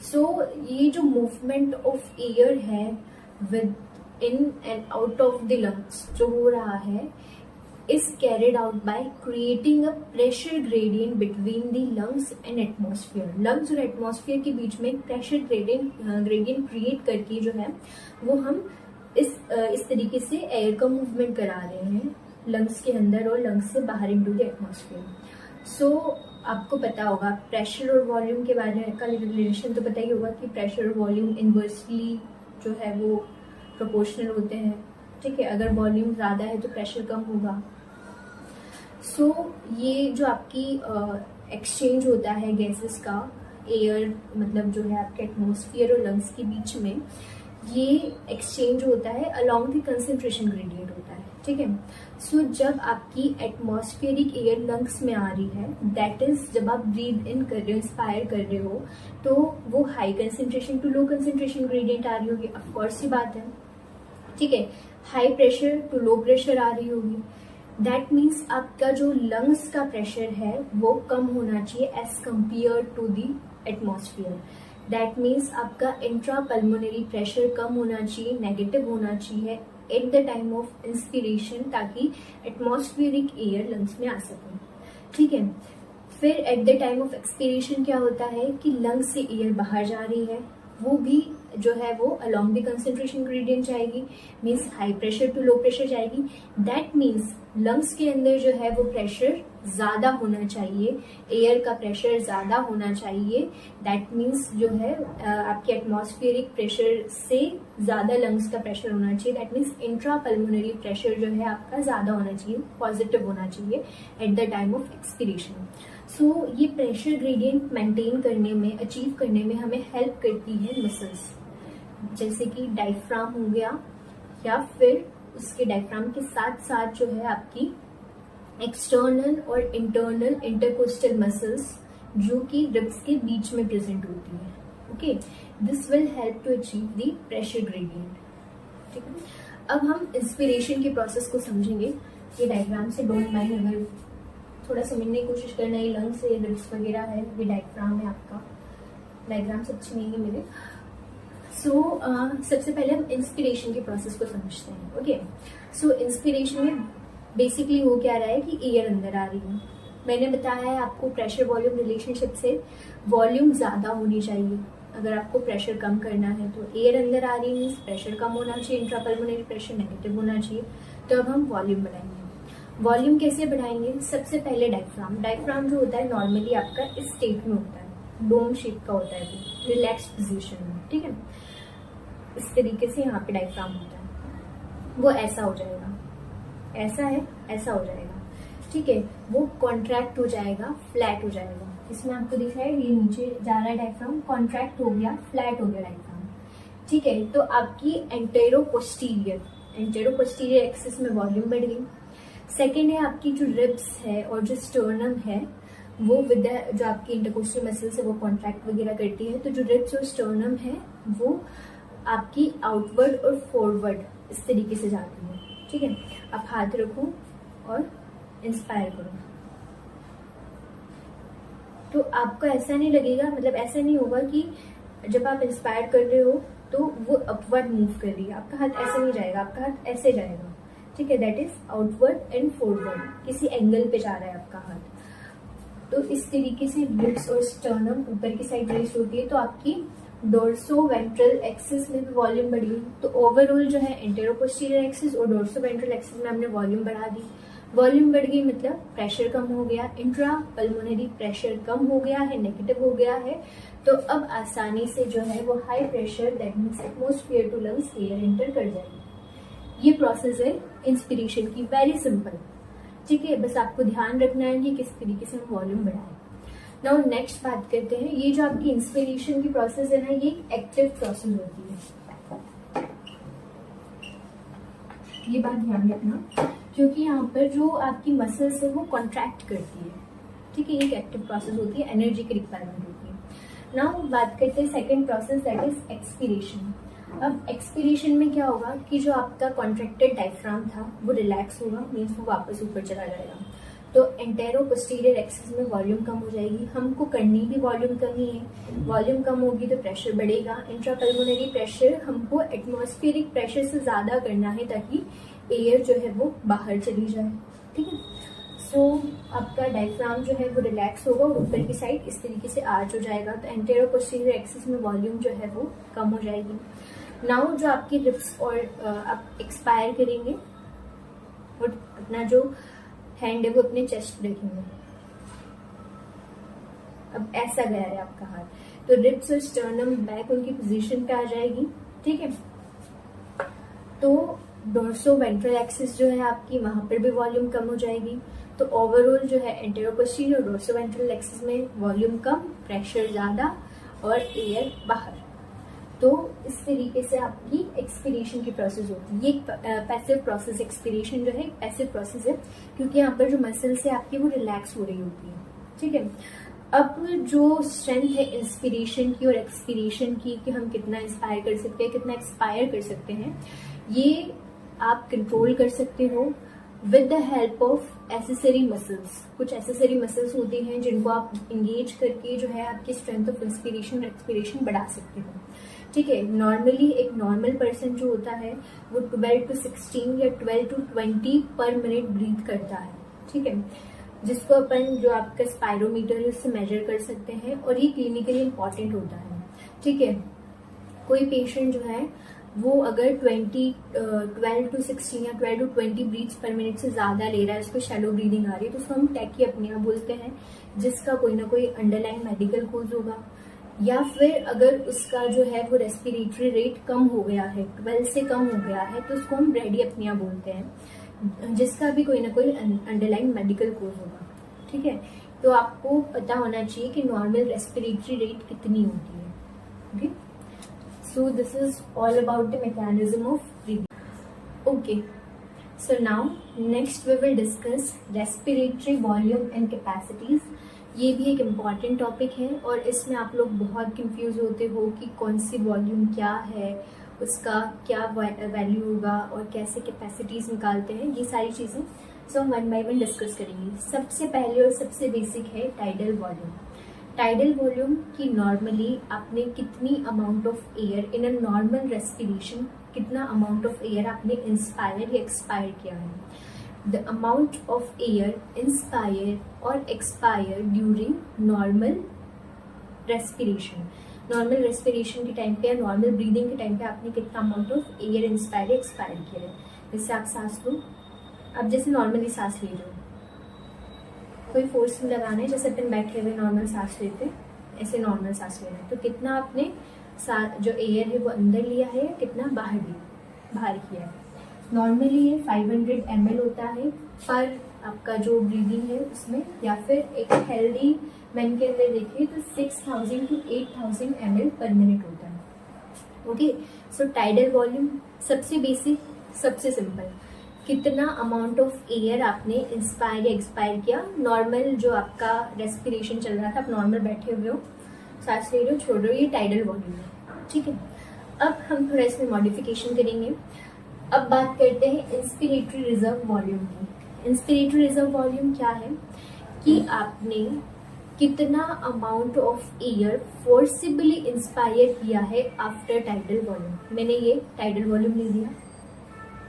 सो ये जो मूवमेंट ऑफ एयर है with in and out of the lungs जो हो रहा है, is carried out by creating a pressure gradient between the lungs and atmosphere. lungs और atmosphere के बीच में pressure gradient create करके जो है वो हम इस तरीके से एयर का मूवमेंट करा रहे हैं लंग्स के अंदर और लंग्स से बाहर इनटू द एटमॉस्फेयर. सो आपको पता होगा प्रेशर और वॉल्यूम के बारे में का रिलेशन तो पता ही होगा कि प्रेशर और वॉल्यूम इनवर्सली जो है वो प्रोपोर्शनल होते हैं. ठीक है, अगर वॉल्यूम ज़्यादा है तो प्रेशर कम होगा. सो ये जो आपकी एक्सचेंज होता है गैसेस का, एयर मतलब जो है आपके एटमॉस्फेयर और लंग्स के बीच में, ये एक्सचेंज होता है अलोंग द कंसंट्रेशन ग्रेडियंट होता है. ठीक है, सो जब आपकी एटमॉस्फेरिक एयर लंग्स में आ रही है, दैट इज जब आप ब्रीथ इन कर रहे हो, इंस्पायर कर रहे हो, तो वो high concentration to low concentration gradient आ रही होगी. ऑफकोर्स ही बात है. ठीक है, high pressure to low pressure आ रही होगी. दैट मीन्स आपका जो लंग्स का प्रेशर है वो कम होना चाहिए as compare to the atmosphere. That means आपका इंट्रा पल्मोनरी प्रेशर कम होना चाहिए, नेगेटिव होना चाहिए at the time of inspiration, ताकि एटमॉस्फेरिक एयर लंग्स में आ सके. ठीक है, फिर at the time of expiration क्या होता है कि लंग्स से एयर बाहर जा रही है, वो भी जो है वो अलोंग द कंसंट्रेशन ग्रेडियंट जाएगी, means high pressure to low pressure जाएगी. दैट मीन्स लंग्स के अंदर जो है वो प्रेशर ज्यादा होना चाहिए, एयर का प्रेशर ज्यादा होना चाहिए. दैट मीन्स जो है आपके एटमॉस्फेरिक प्रेशर से ज्यादा लंग्स का प्रेशर होना चाहिए. That means intra pulmonary pressure जो है आपका ज्यादा होना चाहिए, पॉजिटिव होना चाहिए at the time of expiration. So ये प्रेशर ग्रेडियंट मेंटेन करने में, अचीव करने में हमें हेल्प करती है मसल्स, जैसे कि डायफ्राम हो गया, या फिर उसके डायफ्राम के साथ साथ जो है आपकी एक्सटर्नल और इंटरनल इंटरकोस्टल मसल्स जो कि रिब्स के बीच में प्रेजेंट होती है. Okay, this will help to achieve the pressure gradient. ठीक है, अब हम इंस्पिरेशन के प्रोसेस को समझेंगे. ये डायग्राम से डोंट माइंड, अगर थोड़ा समझने की कोशिश करना, ये लंग्स है, रिब्स वगैरह है, ये डायग्राम है आपका. डायग्राम्स अच्छे नहीं है मेरे. सो सबसे पहले हम इंस्पिरेशन के प्रोसेस को समझते हैं. ओके, सो इंस्पिरेशन में बेसिकली हो क्या रहा है कि एयर अंदर आ रही है. मैंने बताया है आपको प्रेशर वॉल्यूम रिलेशनशिप से वॉल्यूम ज़्यादा होनी चाहिए. अगर आपको प्रेशर कम करना है तो एयर अंदर आ रही है, प्रेशर कम होना चाहिए, इंट्रापल्मोनरी प्रेशर नेगेटिव होना चाहिए. तो अब हम वॉल्यूम बढ़ाएंगे. वॉल्यूम कैसे बढ़ाएंगे? सबसे पहले डायफ्राम जो होता है नॉर्मली आपका इस स्टेट में होता है, डोम शेप का होता है, रिलैक्स पोजीशन में. ठीक है, इस तरीके से यहाँ पे डायफ्राम होता है. वो ऐसा हो जाएगा, ऐसा है, ऐसा हो जाएगा. ठीक है, वो कॉन्ट्रैक्ट हो जाएगा, फ्लैट हो जाएगा. इसमें आपको दिख रहा है ये नीचे जा रहा है डायफ्राम, कॉन्ट्रैक्ट हो गया, फ्लैट हो गया डायफ्राम. ठीक है, तो आपकी एंटेरो पोस्टीरियर एक्सिस में वॉल्यूम बढ़ गई. सेकेंड है आपकी जो रिब्स है और जो स्टर्नम है, वो विद जो आपकी इंटरकोस्टल मसल्स है वो कॉन्ट्रैक्ट वगैरह करती है. तो जो रिब्स और स्टर्नम है वो आपकी आउटवर्ड और फॉरवर्ड इस तरीके से जाती है. ठीक है, आप हाथ रखो और इंस्पायर करो. तो आपको ऐसा नहीं लगेगा, मतलब ऐसा नहीं होगा कि जब आप इंस्पायर कर रहे हो तो वो अपवर्ड मूव कर रही है. आपका हाथ ऐसे नहीं जाएगा, आपका हाथ ऐसे जाएगा. ठीक है, that is outward and forward, किसी एंगल पे जा रहा है आपका हाथ. तो इस तरीके से रिब्स और स्टर्नम ऊपर की साइड रेस्ट होती है. तो आपकी डोर्सो वेंट्रल एक्सिस में भी वॉल्यूम बढ़ी. तो ओवरऑल जो है एंटेरो पोस्टीरियर एक्सिस और डोर्सो वेंट्रल एक्सिस में हमने वॉल्यूम बढ़ा दी. वॉल्यूम बढ़ गई मतलब प्रेशर कम हो गया, इंट्रा पल्मोनरी प्रेशर कम हो गया है, नेगेटिव हो गया है. तो अब आसानी से जो है वो high pressure, that means atmosphere to lungs air enter कर जाएगी. ये प्रोसेस है इंस्पिरेशन की, वेरी सिंपल. ठीक है, बस आपको ध्यान रखना है कि किस तरीके से हम वॉल्यूम बढ़ाएं. नाउ नेक्स्ट बात करते हैं. ये जो आपकी इंस्पिरेशन की प्रोसेस है ना, ये एक एक्टिव प्रोसेस होती है. ये बात ध्यान रखना, क्योंकि यहाँ पर जो आपकी मसल्स है वो कॉन्ट्रैक्ट करती है. ठीक है, एक एक्टिव प्रोसेस होती है, एनर्जी की रिक्वायरमेंट होती है. नाउ बात करते हैं second process, that is expiration. अब एक्सपिरेशन में क्या होगा कि जो आपका कॉन्ट्रैक्टेड डायफ्राम था वो रिलैक्स होगा, मीन्स वो वापस ऊपर चला जाएगा. तो एंटेरो पोस्टीरियर एक्सिस में वॉल्यूम कम हो जाएगी. हमको करनी भी वॉल्यूम कम ही है. वॉल्यूम कम होगी तो प्रेशर बढ़ेगा. इंट्रापल्मोनरी प्रेशर हमको एटमॉस्फेरिक प्रेशर से ज्यादा करना है ताकि एयर जो है वो बाहर चली जाए. ठीक है। सो आपका डायफ्राम जो है वो रिलैक्स होगा और ऊपर की साइड इस तरीके से आर्च हो जाएगा, तो एंटेरो पोस्टीरियर एक्सिस में वॉल्यूम जो है वो कम हो जाएगी। नाउ जो आपकी रिप्स और आप एक्सपायर करेंगे और अपना जो हैंड है वो अपने चेस्ट पे रखेंगे। अब ऐसा गया है आपका हाथ, तो रिप्स और स्टर्नम बैक उनकी पोजीशन पे आ जाएगी, ठीक है। तो डोर्सो वेंट्रल एक्सिस जो है आपकी, वहां पर भी वॉल्यूम कम हो जाएगी। तो ओवरऑल जो है एंटेरो पोस्टीरियर और डोर्सो वेंट्रल एक्सिस में वॉल्यूम कम, प्रेशर ज्यादा और एयर बाहर। तो इस तरीके से आपकी एक्सपीरेशन की प्रोसेस होती है। ये पैसिव प्रोसेस, एक्सपीरेशन जो है पैसिव प्रोसेस है, क्योंकि यहाँ पर जो मसल्स है आपकी वो रिलैक्स हो रही होती है, ठीक है। अब जो स्ट्रेंथ है इंस्पिरेशन की और एक्सपीरेशन की, कि हम कितना इंस्पायर कर सकते हैं, कितना एक्सपायर कर सकते हैं, ये आप कंट्रोल कर सकते हो with the help of accessory muscles. कुछ एसेसरी मसल्स होती हैं जिनको आप इंगेज करके जो है आपकी स्ट्रेंथ ऑफ इंस्पिरेशन और एक्सपीरेशन बढ़ा सकते हो, ठीक है। नॉर्मली एक नॉर्मल पर्सन जो होता है वो 12 to 16 या 12 to 20 पर मिनट ब्रीथ करता है, ठीक है, जिसको अपन जो आपका स्पायरोमीटर है उससे मेजर कर सकते हैं, और ये क्लिनिकली इंपॉर्टेंट होता है, ठीक है। कोई पेशेंट जो है वो अगर 12 to 16 या 12 to 20 ब्रीथ्स पर मिनट से ज्यादा ले रहा है, उसको शैलो ब्रीदिंग आ रही है, तो उसको हम टैकीअपनिया बोलते हैं, जिसका कोई ना कोई अंडरलाइन मेडिकल कोज होगा। या फिर अगर उसका जो है वो रेस्पिरेटरी रेट कम हो गया है, 12 से कम हो गया है, तो उसको हम ब्रेडियपनिया बोलते हैं, जिसका भी कोई ना कोई अंडरलाइन मेडिकल कोज होगा, ठीक है। तो आपको पता होना चाहिए कि नॉर्मल रेस्पिरेटरी रेट कितनी होती है, okay. So this is all about the mechanism of breathing, okay. So now next we will discuss respiratory volume and capacities. ये भी एक इम्पॉर्टेंट टॉपिक है और इसमें आप लोग बहुत कंफ्यूज होते हो कि कौन सी वॉल्यूम क्या है, उसका क्या वैल्यू होगा और कैसे कैपेसिटीज निकालते हैं, ये सारी चीज़ें सो हम वन बाय वन डिस्कस करेंगे। सबसे पहले और सबसे बेसिक है टाइडल वॉल्यूम। टाइडल वॉल्यूम की नॉर्मली आपने कितनी amount of air in a normal respiration, कितना अमाउंट ऑफ एयर आपने इंस्पायर या एक्सपायर किया है। The amount of air inspire or expire during normal respiration. Normal respiration के टाइम पे या नॉर्मल ब्रीदिंग के टाइम पे आपने कितना amount of air inspire expire किया है। जैसे आप सांस लो, आप जैसे नॉर्मली सांस ले रहे हो, कोई फोर्स नहीं लगाना है, जैसे अपन बैठे हुए नॉर्मल सांस लेते हैं, ऐसे नॉर्मल सांस लेना है। तो कितना आपने जो एयर है वो अंदर लिया है, कितना बाहर किया है। नॉर्मली ये 500 ml होता है पर आपका जो ब्रीदिंग है उसमें, या फिर एक हेल्दी मैन के अंदर देखिए तो 6000 to 8000 ml पर मिनट होता है, ओके। सो टाइडल वॉल्यूम सबसे बेसिक, सबसे सिंपल, कितना अमाउंट ऑफ एयर आपने इंस्पायर या एक्सपायर किया। नॉर्मल जो आपका रेस्पिरेशन चल रहा था, आप नॉर्मल बैठे हुए हो, सांस ले रहे हो, छोड़ रहे हो, ये टाइडल वॉल्यूम है, ठीक है। अब हम थोड़ा इसमें मॉडिफिकेशन करेंगे। अब बात करते हैं इंस्पिरेटरी रिजर्व वॉल्यूम की। इंस्पिरेटरी रिजर्व वॉल्यूम क्या है कि आपने कितना amount of air forcibly inspire किया है आफ्टर टाइडल वॉल्यूम। मैंने ये टाइडल वॉल्यूम ले लिया,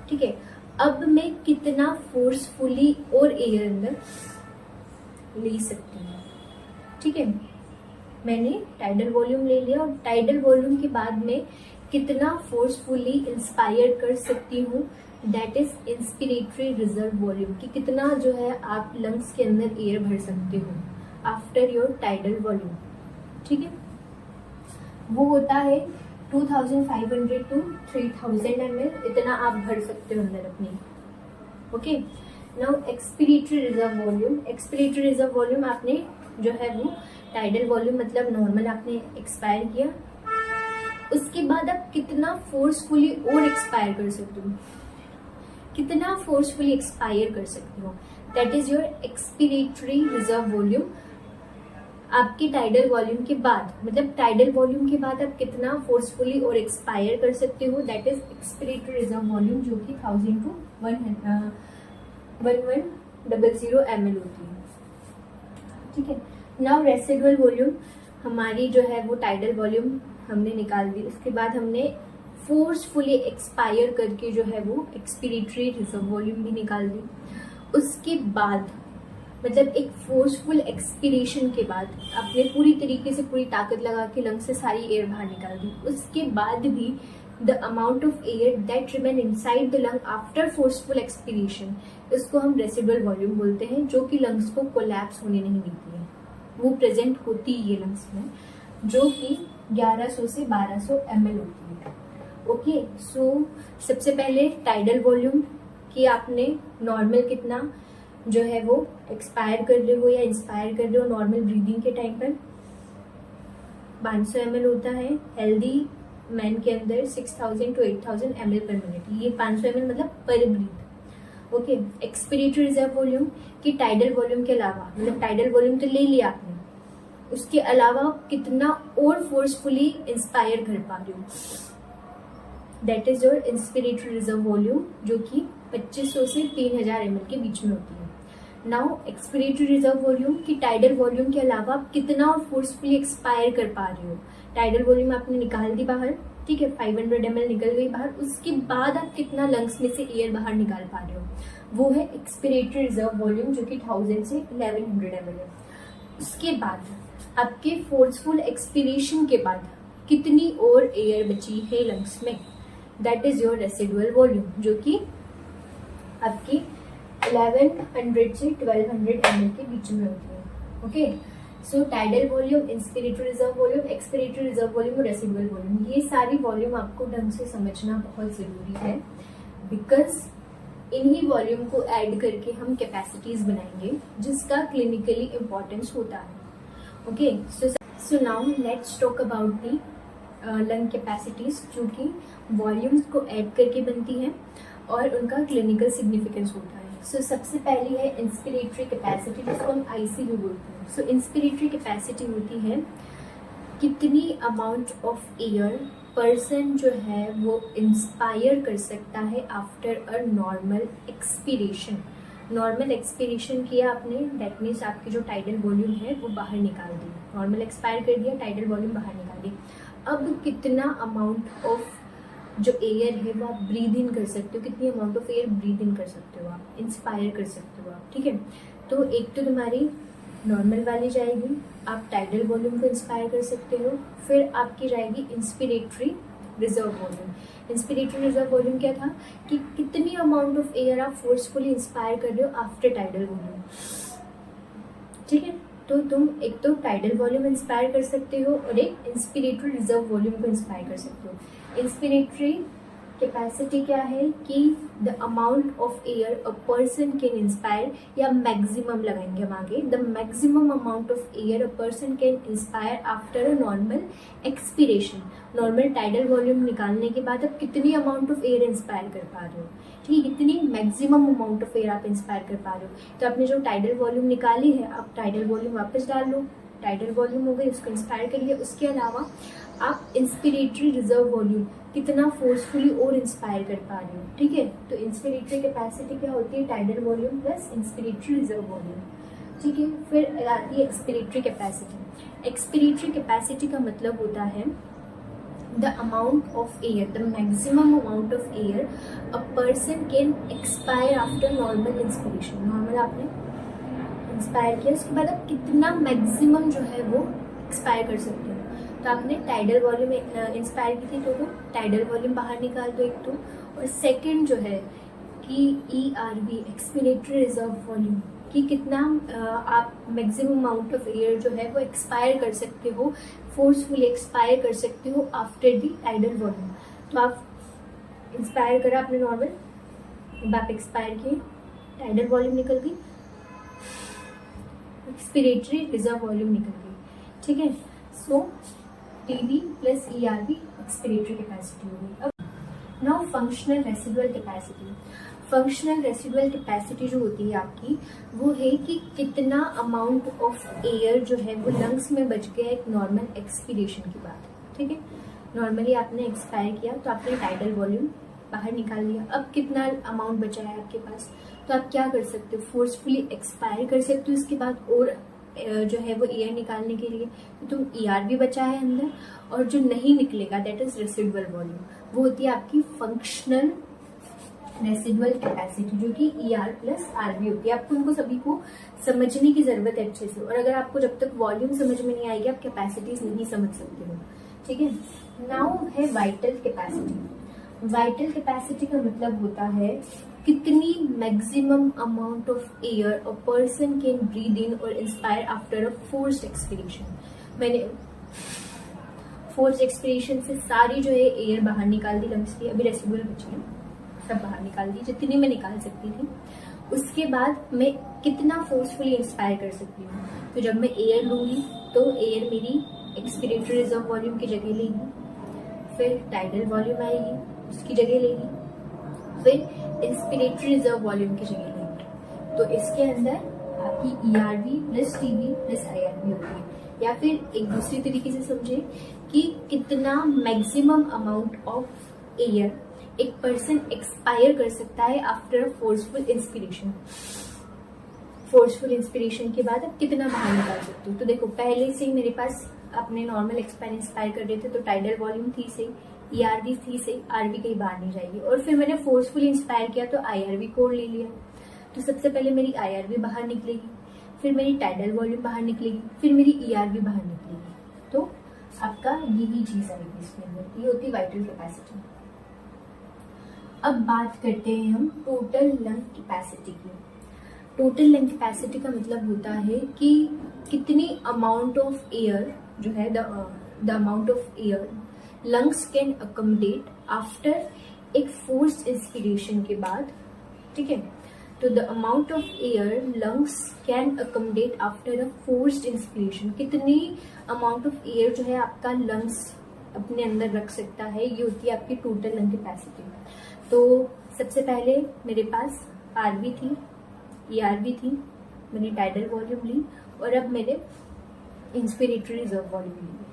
ठीक है। अब मैं कितना फोर्सफुली और एयर अंदर ले सकती हूँ, ठीक है। मैंने टाइडल वॉल्यूम ले लिया और टाइडल वॉल्यूम के बाद में कितना फोर्सफुली इंस्पायर कर सकती हूँ, that is inspiratory reserve volume, कि कितना जो है आप लंग्स के अंदर एयर भर सकते हो आफ्टर योर टाइडल वॉल्यूम, ठीक है। वो होता है 2500 to 3000 ml, इतना आप भर सकते हो अंदर अपनी, okay. Now expiratory reserve volume. Expiratory reserve volume आपने जो है वो टाइडल वॉल्यूम मतलब नॉर्मल आपने एक्सपायर किया, उसके बाद आप कितना फोर्सफुली और एक्सपायर कर सकते हो, कितना फोर्सफुली एक्सपायर कर सकते हो, that is your expiratory reserve volume. आपकी टाइडल वॉल्यूम के बाद, मतलब टाइडल वॉल्यूम के बाद आप कितना फोर्सफुली और एक्सपायर कर सकते हो, that is expiratory reserve volume, जो कि 1000 to 1100 ml होती है, ठीक है। नाउ रेसिडुअल वॉल्यूम, हमारी जो है वो टाइडल वॉल्यूम हमने निकाल दी, उसके बाद हमने फोर्सफुली एक्सपायर करके जो है वो एक्सपिरेटरी रिजर्व वॉल्यूम भी निकाल दी। उसके बाद मतलब एक फोर्सफुल एक्सपिरेशन के बाद आपने पूरी तरीके से पूरी ताकत लगा के लंग से सारी एयर बाहर निकाल दी, उसके बाद भी the amount of air that remain inside the lung after forceful expiration, इसको हम रेसिडुअल वॉल्यूम बोलते हैं, जो कि लंग्स को कोलैप्स होने नहीं देती है, वो प्रेजेंट होती है लंग्स में, जो कि 1100 से 1200 ml होती है। ओके, सो सबसे पहले टाइडल वॉल्यूम कि आपने नॉर्मल कितना जो है वो एक्सपायर कर रहे हो या इंस्पायर कर रहे हो नॉर्मल ब्रीदिंग के टाइम पर 500 ml होता है। हेल्दी मैन के अंदर 6000 to 8000 ml पर मिनट, ये 500 ml मतलब per breath. Okay, expiratory reserve volume कि टाइडल वॉल्यूम के अलावा, मतलब टाइडल वॉल्यूम तो ले लिया आपने, उसके अलावा कितना और फोर्सफुली इंस्पायर कर पा रहे हो, that is your inspiratory reserve volume, जो कि 2500 से 3000 ml के बीच में होती है। नाउ एक्सपिरेटरी रिजर्व वॉल्यूम कि टाइडल वॉल्यूम के अलावा आप कितना और फोर्सफुली एक्सपायर कर पा रहे हो। टाइडल वॉल्यूम आपने निकाल दी बाहर, ठीक है, 500 ml निकल गई बाहर, उसके बाद आप कितना लंग्स में से एयर बाहर निकाल पा रहे हो, वो है एक्सपिरेटरी रिजर्व वॉल्यूम, जो कि 1000 से 1100 ml है। उसके बाद आपके फोर्सफुल एक्सपिरेशन के बाद कितनी और एयर बची है लंग्स में, that is your residual volume, जो कि आपकी 1100 से 1200 ml के बीच में होती है। Okay, so tidal volume, inspiratory reserve volume, expiratory reserve volume और रेसिडुअल वॉल्यूम, ये सारी वॉल्यूम आपको ढंग से समझना बहुत जरूरी है, बिकॉज इन्हीं वॉल्यूम को ऐड करके हम कैपेसिटीज बनाएंगे, जिसका क्लिनिकली इम्पोर्टेंस होता है। Okay, so now let's talk about the lung capacities, जो कि वॉल्यूम्स को ऐड करके बनती हैं और उनका क्लिनिकल सिग्निफिकेंस होता है। सो सबसे पहली है इंस्पिरेटरी कैपेसिटी, जिसको हम ICU बोलते हैं। सो इंस्पिरेटरी कैपेसिटी होती है कितनी अमाउंट ऑफ एयर पर्सन जो है वो इंस्पायर कर सकता है after a normal expiration. Normal expiration किया आपने, दैट मीन्स आपकी जो टाइडल वॉल्यूम है वो बाहर निकाल दी, नॉर्मल एक्सपायर कर दिया, टाइडल वॉल्यूम बाहर निकाल दी। अब कितना अमाउंट ऑफ जो एयर है वो आप ब्रीद इन कर सकते हो, कितनी amount of air breathe in कर सकते हो आप, इंस्पायर कर सकते हो आप, ठीक है। तो एक तो तुम्हारी नॉर्मल वाली जाएगी, आप टाइडल वॉल्यूम को इंस्पायर कर सकते हो, फिर आपकी जाएगी inspiratory reserve volume. Inspiratory reserve volume क्या था कि कितनी अमाउंट ऑफ एयर आप फोर्सफुली इंस्पायर कर रहे हो आफ्टर टाइडल वॉल्यूम, ठीक है। तो तुम एक तो टाइडल वॉल्यूम इंस्पायर कर सकते हो और एक इंस्पिरेटरी रिजर्व वॉल्यूम को इंस्पायर कर सकते हो। इंस्पिरेटरी कैपेसिटी क्या है कि the amount of air a person can inspire, या मैक्सिमम लगाएंगे हम आगे, the maximum amount of air a person can inspire after a normal expiration. Normal tidal volume निकालने के बाद आप कितनी अमाउंट ऑफ एयर इंस्पायर कर पा रहे हो, ठीक है, कितनी मैक्सिमम अमाउंट ऑफ एयर आप इंस्पायर कर पा रहे हो। तो आपने जो टाइडल वॉल्यूम निकाली है, आप टाइडल वॉल्यूम वापस डाल लो, टाइडल वॉल्यूम हो गई, उसको इंस्पायर कर लिया। उसके अलावा आप इंस्पिरेटरी रिजर्व वॉल्यूम कितना फोर्सफुली और इंस्पायर कर पा रहे हो, ठीक है। तो इंस्पिरेटरी कैपेसिटी क्या होती है, tidal volume plus inspiratory reserve volume, ठीक है। फिर आती है एक्सपिरेटरी कैपेसिटी। एक्सपिरेटरी कैपेसिटी का मतलब होता है the amount of air, the maximum amount of air a person can expire after normal inspiration. Normal आपने इंस्पायर किया, उसके बाद आप कितना मैक्सिमम जो है वो एक्सपायर कर सकते हो। तो आपने टाइडल वॉल्यूम इंस्पायर की थी, तो टाइडल वॉल्यूम बाहर निकाल दो एक तो, और सेकंड जो है कि ERV एक्सपिरेटरी रिजर्व वॉल्यूम कि कितना आप मैक्सिमम अमाउंट ऑफ एयर जो है वो एक्सपायर कर सकते हो, फोर्सफुली एक्सपायर कर सकते हो आफ्टर दी टाइडल वॉल्यूम। तो आप इंस्पायर करा आपने नॉर्मल, अब आप एक्सपायर किए, टाइडल वॉल्यूम निकल गई, एक्सपिरेटरी रिजर्व वॉल्यूम निकल गई, ठीक है। सो TB plus ERV expiratory capacity होगी। अब now functional residual capacity. Functional residual capacity जो होती है आपकी, वो है कि कितना अमाउंट ऑफ एयर जो है वो लंग्स में बच गया एक नॉर्मल एक्सपिरेशन के बाद, ठीक है। नॉर्मली आपने एक्सपायर किया तो आपने टाइडल वॉल्यूम बाहर निकाल लिया, अब कितना अमाउंट बचा है आपके पास, तो आप क्या कर सकते हो, फोर्सफुली एक्सपायर कर सकते हो इसके बाद और जो है वो एयर निकालने के लिए, तो तुम ERV बचा है अंदर, और जो नहीं निकलेगा दैट इज रेसिडुअल वॉल्यूम, वो होती है आपकी फंक्शनल रेसिडुअल कैपेसिटी, जो कि ER प्लस RV होती है। आपको उनको सभी को समझने की जरूरत है अच्छे से, और अगर आपको जब तक वॉल्यूम समझ में नहीं आएगी आप कैपेसिटीज नहीं समझ सकते हो, ठीक है। नाउ है वाइटल कैपेसिटी। वाइटल कैपेसिटी का मतलब होता है कितनी maximum amount of air a person can breathe in और inspire after a forced expiration. मैंने फोर्स्ड एक्सपीरेशन से सारी जो है एयर बाहर निकाल दी लंग्स की, अभी रेसिडुअल बची है, सब बाहर निकाल दी जितनी मैं निकाल सकती थी। उसके बाद मैं कितना फोर्सफुली इंस्पायर कर सकती हूँ, तो जब मैं एयर लूंगी तो एयर मेरी एक्सपीरेटरी रिजर्व वॉल्यूम की जगह लेगी, फिर टाइडल वॉल्यूम आएगी उसकी जगह लेगी, फिर इंस्पिरेटरी रिजर्व वॉल्यूम की जगह लेगी। तो इसके अंदर आपकी ERV plus TV plus IRV होती है। या फिर एक दूसरी तरीके से समझे कि कितना मैक्सिमम अमाउंट ऑफ एयर एक पर्सन एक्सपायर कर सकता है after forceful inspiration. Forceful inspiration के बाद आप कितना बाहर निकाल सकते हो। तो देखो पहले से ही मेरे पास अपने नॉर्मल इंस्पायर कर रहे थे, तो टाइडल वॉल्यूम थी से, ERV थी से, RV कहीं बाहर नहीं जाएगी। और फिर मैंने फोर्सफुल इंस्पायर किया तो IRV कोड ले लिया। तो सबसे पहले मेरी IRV बाहर निकलेगी, फिर मेरी टाइडल वॉल्यूम बाहर निकलेगी, फिर मेरी ERV बाहर निकलेगी। तो आपका यही चीज आएगी इसके अंदर, ये होती है वाइटल कैपेसिटी। अब बात करते हैं हम टोटल लंग कैपेसिटी की। टोटल लंग कैपेसिटी का मतलब होता है कि कितनी अमाउंट ऑफ एयर जो है, the amount of air lungs can accommodate after एक फोर्स्ड इंस्पिरेशन के बाद, ठीक है। तो the amount of air lungs can accommodate after a forced inspiration, कितनी अमाउंट ऑफ एयर जो है आपका लंग्स अपने अंदर रख सकता है, ये होती है आपकी टोटल लंग कैपेसिटी। तो सबसे पहले मेरे पास RV थी, ERV थी, मैंने टाइडल वॉल्यूम ली, और अब मैंने इंस्पिरेटरी रिजर्व वॉल्यूम ली,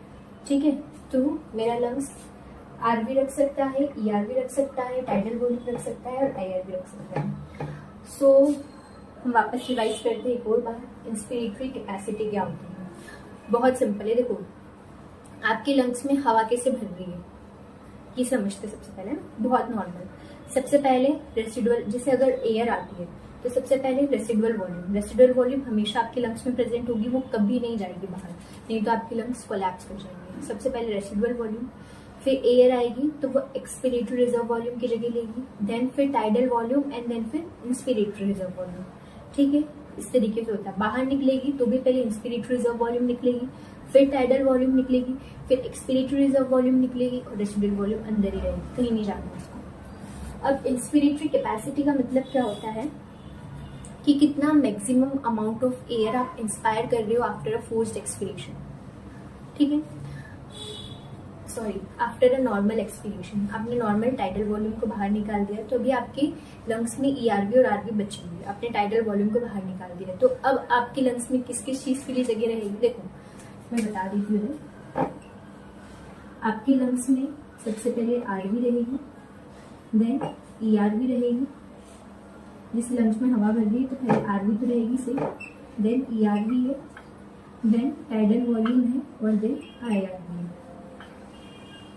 ठीक है। तो मेरा लंग्स RV रख सकता है, ERV रख सकता है, टाइडल वॉल्यूम रख सकता है, और IRV रख सकता है। सो हम वापस रिवाइज करते हैं एक और बार, इंस्पिरेटरी कैपेसिटी क्या होती है। बहुत सिंपल है, देखो आपके लंग्स में हवा कैसे भर रही है ये समझते सबसे पहले ना, बहुत नॉर्मल। सबसे पहले रेसिडुअल, जैसे अगर एयर आती है तो सबसे पहले रेसिडुअल वॉल्यूम, रेसिडुअल वॉल्यूम हमेशा आपके लंग्स में प्रेजेंट होगी, वो कभी नहीं जाएगी बाहर, नहीं तो आपके लंग्स कोलैप्स कर जाएंगे। सबसे पहले रेसिडुअल वॉल्यूम, फिर एयर आएगी तो वो एक्सपिरेटरी रिजर्व वॉल्यूम की जगह लेगी, देन फिर टाइडल वॉल्यूम, एंड देन फिर इंस्पिरेटरी रिजर्व वॉल्यूम, ठीक है। इस तरीके से होता है। बाहर निकलेगी तो भी पहले इंस्पिरेटरी रिजर्व वॉल्यूम निकलेगी, फिर टाइडल वॉल्यूम निकलेगी, फिर एक्सपिरेटरी रिजर्व वॉल्यूम निकलेगी, और रेसिडुअल वॉल्यूम अंदर ही रहेगी, कहीं नहीं जाना उसको। अब इंस्पिरेटरी कैपेसिटी का मतलब क्या होता है कि कितना मैक्सिमम अमाउंट ऑफ एयर आप इंस्पायर कर रहे हो आफ्टर अ फोर्स्ड एक्सपिरेशन, ठीक है, sorry after a normal expiration. आपने नॉर्मल टाइडल वॉल्यूम को बाहर निकाल दिया, तो अभी आपके लंग्स में ERV और RV बची हुई है, आपने टाइडल वॉल्यूम को बाहर निकाल दिया, तो अब आपके लंग्स में किस किस चीज के लिए जगह रहेगी, देखो मैं बता देती हूँ। आपके लंग्स में सबसे पहले RV रहेगी, देन ERV रहेगी, जिस लंग्स में हवा भर रही है तो पहले RV तो रहेगी से, देन ERV है, देन टाइडल वॉल्यूम है, और देन IRV है,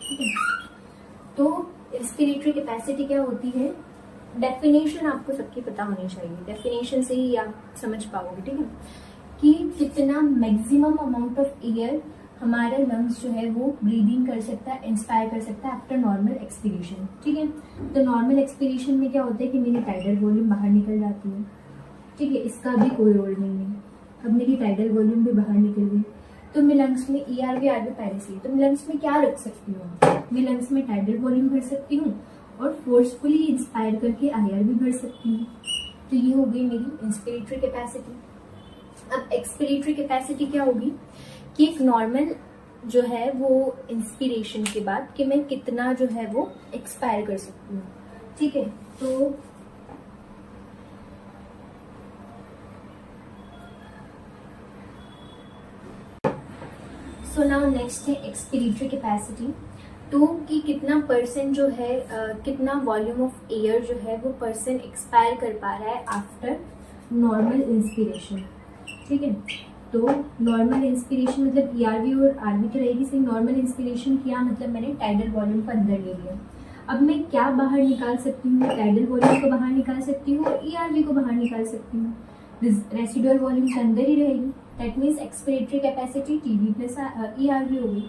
ठीक है। तो इंस्पिरेटरी कैपेसिटी क्या होती है, डेफिनेशन आपको सबकी पता होनी चाहिए, डेफिनेशन से ही आप समझ पाओगे, ठीक है, कि कितना मैक्सिमम अमाउंट ऑफ एयर हमारा लंग्स जो है वो ब्रीदिंग कर सकता है, इंस्पायर कर सकता है आफ्टर नॉर्मल एक्सपीरेशन, ठीक है। तो नॉर्मल एक्सपीरेशन में क्या होता है कि मेरी टाइडल वॉल्यूम बाहर निकल जाती है, ठीक है, इसका भी कोई रोल नहीं है। अब मेरी टाइडल वॉल्यूम भी बाहर निकल गई, तो मैं लंग्स में ERV RV पहले से, तो मैं लंग्स में क्या रख सकती हूँ, मैं लंग्स में टाइडल वॉल्यूम भर सकती हूँ, और फोर्सफुली इंस्पायर करके IRV भर सकती हूँ। तो ये हो गई मेरी इंस्पिरेटरी कैपेसिटी। अब एक्सपिरेटरी कैपेसिटी क्या होगी कि एक नॉर्मल जो है वो इंस्पिरेशन के बाद कि मैं कितना जो है वो एक्सपायर कर सकती हूँ, ठीक है। तो सो नाउ नेक्स्ट है एक्सपिरेटरी कैपेसिटी। तो कि कितना परसेंट जो है कितना वॉल्यूम ऑफ एयर जो है वो पर्सन एक्सपायर कर पा रहा है आफ्टर नॉर्मल इंस्पिरेशन, ठीक है। तो नॉर्मल इंस्पिरेशन मतलब ERV और RV तो रहेगी सही। नॉर्मल इंस्पिरेशन किया मतलब मैंने टाइडल वॉल्यूम को अंदर ले लिया। अब मैं क्या बाहर निकाल सकती हूँ, टाइडल वॉल्यूम को बाहर निकाल सकती हूँ और ERV को बाहर निकाल सकती हूँ। रेसिडुअल वॉल्यूम अंदर ही रहेगी, that means expiratory capacity TB plus ERV होगी।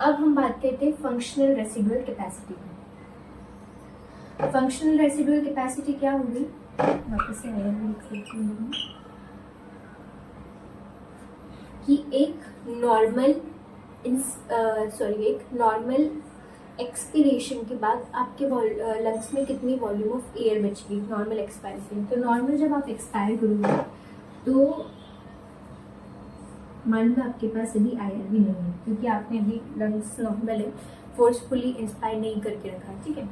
अब हम बात करते हैं फंक्शनल रेसिडुअल कैपेसिटी की। फंक्शनल रेसिडुअल कैपेसिटी क्या होगी, वापस से लिख लेती हूँ कि एक नॉर्मल एक्सपिरेशन के बाद आपके लंग्स में कितनी वॉल्यूम ऑफ एयर बचेगी नॉर्मल एक्सपायर से। तो नॉर्मल जब आप एक्सपायर करोगे तो मान लो आपके पास अभी IRV नहीं है, क्योंकि आपने अभी लंग्स नॉर्मल है, फोर्सफुली इंस्पायर नहीं करके रखा, ठीक है।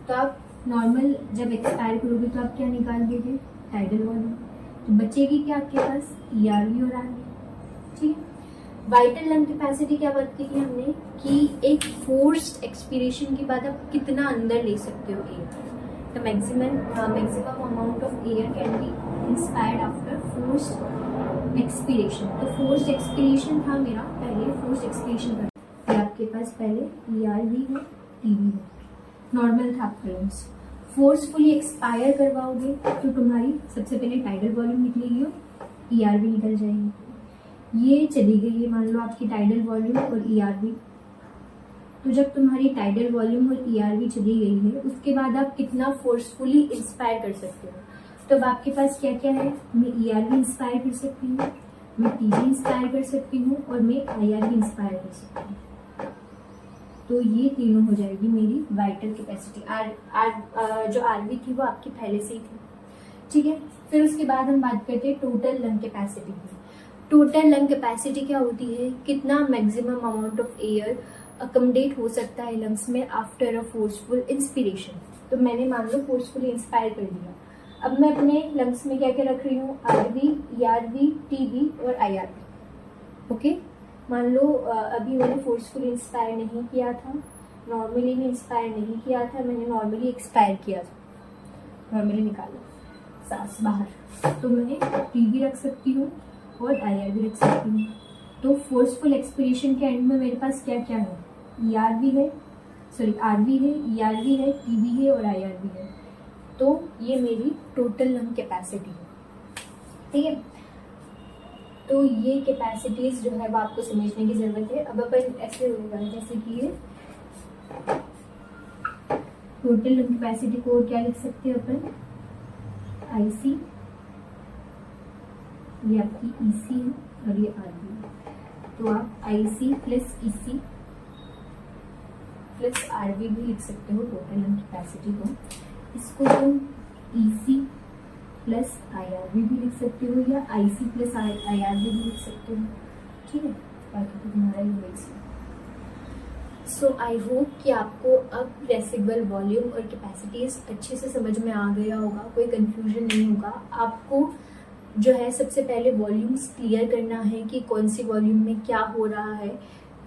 तो आप नॉर्मल जब एक्सपायर करोगे तो आप क्या निकाल दोगे, टाइडल वॉल्यूम। तो बचेगी क्या आपके पास, ERV और RV, ठीक है। वाइटल लंग कैपेसिटी क्या बात की थी हमने कि एक फोर्स्ड एक्सपीरेशन के बाद आप कितना अंदर ले सकते हो air. The maximum amount of air can be inspired after forced expiration. तो फोर्स्ड एक्सपीरेशन था मेरा पहले, फोर्स्ड एक्सपीरेशन का आपके पास पहले ERV है, TB है, नॉर्मल था आपका लंग्स। फोर्सफुली एक्सपायर करवाओगे तो तुम्हारी सबसे पहले टाइडल वॉल्यूम निकलेगी और ERV निकल जाएगी। ये चली गई है मान लो आपकी टाइडल वॉल्यूम और ERV। तो जब तुम्हारी टाइडल वॉल्यूम और ERV चली गई है, उसके बाद आप कितना फोर्सफुली इंस्पायर कर सकते हो। तो अब आपके पास क्या क्या है, मैं ERV इंस्पायर कर सकती हूँ, मैं TB इंस्पायर कर सकती हूँ और मैं IRV इंस्पायर कर सकती हूँ। तो ये तीनों हो जाएगी मेरी वाइटल कैपेसिटी। जो RV थी वो आपकी पहले से ही थी, ठीक है। फिर उसके बाद हम बात करते हैं टोटल लंग कैपेसिटी की। टोटल लंग कैपेसिटी क्या होती है, कितना maximum amount of air accommodate हो सकता है लंग्स में आफ्टर अ फोर्सफुल इंस्पिरेशन। तो मैंने मान लो फोर्सफुली इंस्पायर कर दिया, अब मैं अपने लंग्स में क्या क्या रख रही हूँ, RV, ERV, TB और IRV, ओके। मान लो अभी मैंने फोर्सफुली इंस्पायर नहीं किया था, नॉर्मली भी इंस्पायर नहीं किया था, मैंने नॉर्मली एक्सपायर किया था, नॉर्मली निकाला सांस बाहर, तो मैं TB रख सकती हूँ और IRV रख सकती हूँ। तो फोर्सफुल एक्सपिरेशन के एंड में मेरे पास क्या क्या है, RV है, ERV है, TB है और IRV है। तो ये मेरी टोटल लंग कैपेसिटी है, ठीक है। तो ये कैपेसिटीज जो है वो आपको समझने की जरूरत है। अब अपन ऐसे होगा जैसे कि ये टोटल लंग कैपेसिटी को क्या लिख सकते हैं अपन, IC, ये आपकी EC है और ये RV है। तो आप IC plus EC plus RV भी लिख सकते हो टोटल लंग कैपेसिटी को। इसको तुम EC प्लस IRV भी लिख सकते हो या IC प्लस IRV भी लिख सकते हो, ठीक है। बाकी तो तुम्हारा ही वेट। सो आई होप कि आपको अब रेसिडुअल वॉल्यूम और कैपेसिटीज अच्छे से समझ में आ गया होगा, कोई कंफ्यूजन नहीं होगा। आपको जो है सबसे पहले वॉल्यूम्स क्लियर करना है कि कौन सी वॉल्यूम में क्या हो रहा है,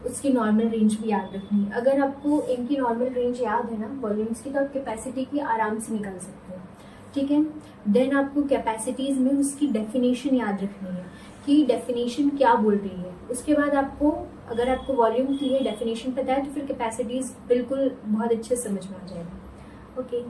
उसकी नॉर्मल रेंज भी याद रखनी है। अगर आपको इनकी नॉर्मल रेंज याद है ना वॉल्यूम्स की, तो आप कैपेसिटी की आराम से निकाल सकते हो, ठीक है। देन आपको कैपेसिटीज में उसकी डेफिनेशन याद रखनी है कि डेफिनेशन क्या बोल रही है। उसके बाद आपको अगर आपको वॉल्यूम की है डेफिनेशन पता है तो फिर कैपेसिटीज बिल्कुल बहुत अच्छे से समझ में आ जाएगा, ओके।